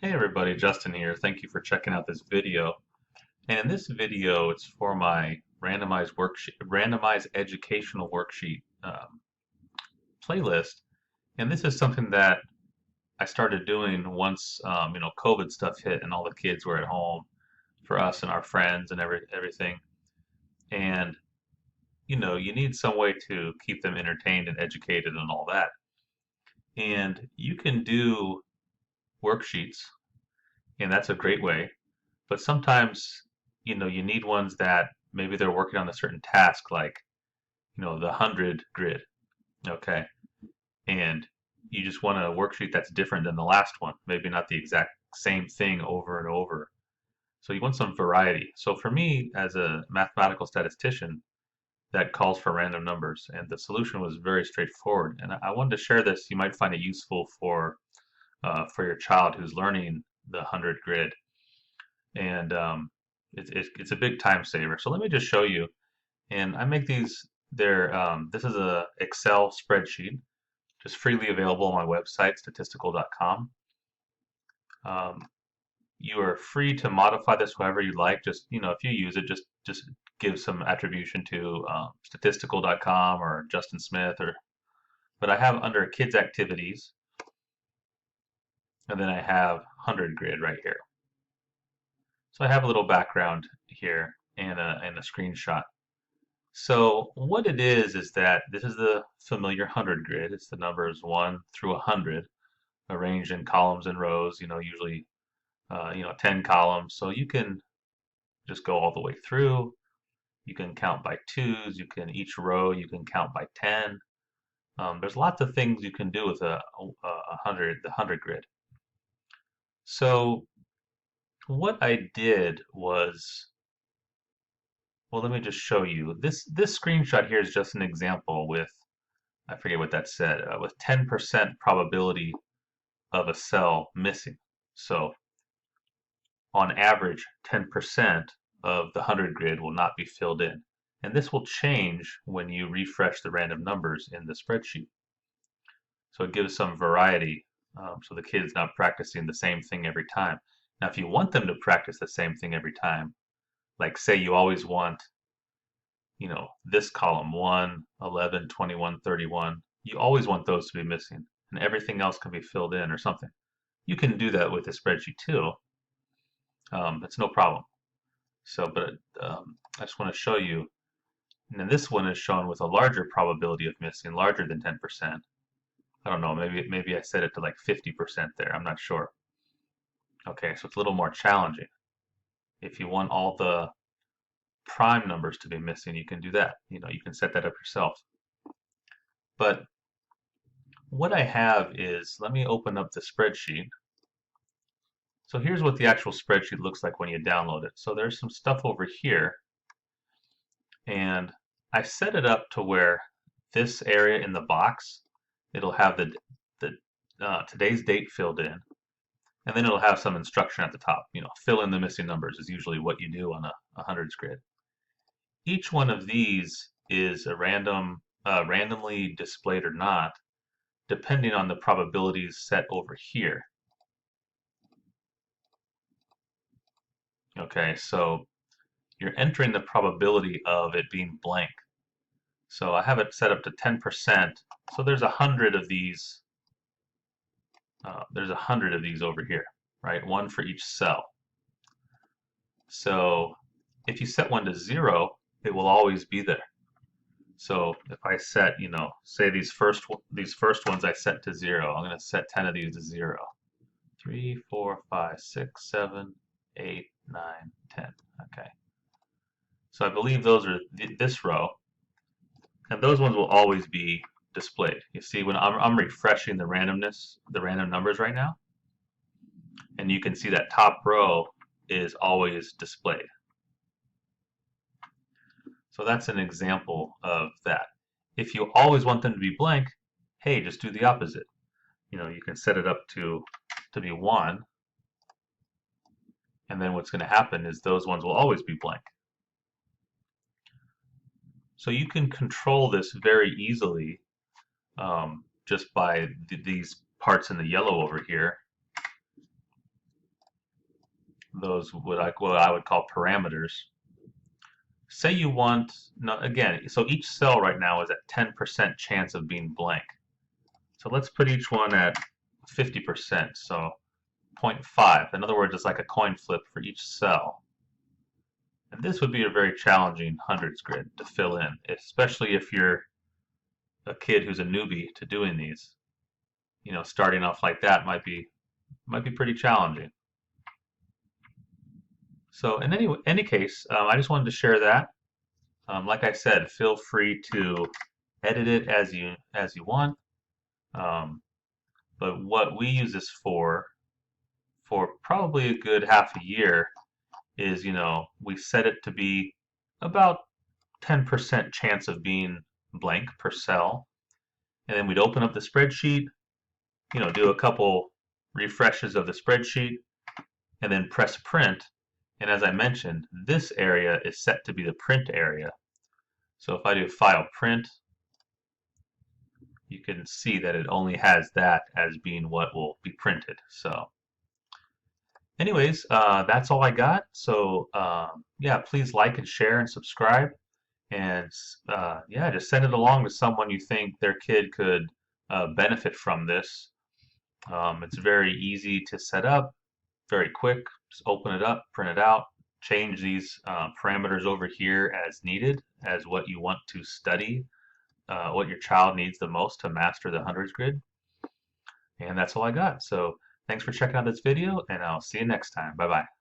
Hey everybody, Justin here. Thank you for checking out this video. And in this video, it's for my randomized educational worksheet playlist. And this is something that I started doing once COVID stuff hit and all the kids were at home for us and our friends and everything. And you need some way to keep them entertained and educated and all that. And you can do worksheets, and that's a great way. But sometimes, you need ones that maybe they're working on a certain task, like, the 100 grid, okay? And you just want a worksheet that's different than the last one, maybe not the exact same thing over and over. So you want some variety. So for me, as a mathematical statistician, that calls for random numbers, and the solution was very straightforward. And I wanted to share this. You might find it useful for your child who's learning the 100 grid, and it's a big time saver. So let me just show you. And I make these. This is a Excel spreadsheet, just freely available on my website, statisticool.com. You are free to modify this however you like. Just if you use it, just give some attribution to statisticool.com or Justin Smith or. But I have under kids activities, and then I have 100 grid right here. So I have a little background here and a screenshot. So what it is that this is the familiar 100 grid. It's the numbers 1 through 100 arranged in columns and rows, usually 10 columns. So you can just go all the way through. You can count by twos. Each row you can count by 10. There's lots of things you can do with the 100 grid. So what I did was, well, let me just show you. This screenshot here is just an example with, I forget what that said, with 10% probability of a cell missing. So on average, 10% of the 100 grid will not be filled in. And this will change when you refresh the random numbers in the spreadsheet. So it gives some variety, so the kid's not practicing the same thing every time. Now, if you want them to practice the same thing every time, like say you always want, this column 1, 11, 21, 31, you always want those to be missing, and everything else can be filled in or something. You can do that with a spreadsheet too. It's no problem. So, but I just want to show you, and then this one is shown with a larger probability of missing, larger than 10%. I don't know, maybe I set it to like 50% there, I'm not sure. Okay, so it's a little more challenging. If you want all the prime numbers to be missing, you can do that. You can set that up yourself. But what I have is, let me open up the spreadsheet. So here's what the actual spreadsheet looks like when you download it. So there's some stuff over here, and I set it up to where this area in the box, it'll have the today's date filled in, and then it'll have some instruction at the top. Fill in the missing numbers is usually what you do on a hundreds grid. Each one of these is a randomly displayed or not, depending on the probabilities set over here. Okay, so you're entering the probability of it being blank. So I have it set up to 10%. So there's 100 of these. There's 100 of these over here, right? One for each cell. So if you set one to 0, it will always be there. So if I set, say these first ones I set to 0, I'm going to set 10 of these to 0. 3, 4, 5, 6, 7, 8, 9, 10. Okay. So I believe those are this row, and those ones will always be displayed. You see, when I'm refreshing the random numbers right now, and you can see that top row is always displayed. So that's an example of that. If you always want them to be blank, hey, just do the opposite. You can set it up to be 1, and then what's going to happen is those ones will always be blank. So you can control this very easily just by these parts in the yellow over here. those what I would call parameters. Say you want, no, again, so each cell right now is at 10% chance of being blank. So let's put each one at 50%, so 0.5. In other words, it's like a coin flip for each cell. And this would be a very challenging hundreds grid to fill in, especially if you're a kid who's a newbie to doing these. You know, starting off like that might be pretty challenging. So in any case, I just wanted to share that. Like I said, feel free to edit it as you want. But what we use this for probably a good half a year is, you know, we set it to be about 10% chance of being blank per cell. And then we'd open up the spreadsheet, you know, do a couple refreshes of the spreadsheet, and then press print. And as I mentioned, this area is set to be the print area. So if I do file print, you can see that it only has that as being what will be printed. So anyways, that's all I got. So yeah, please like and share and subscribe. And yeah, just send it along to someone you think their kid could benefit from this. It's very easy to set up, very quick. Just open it up, print it out, change these parameters over here as needed, as what you want to study, what your child needs the most to master the hundreds grid. And that's all I got. So thanks for checking out this video, and I'll see you next time. Bye-bye.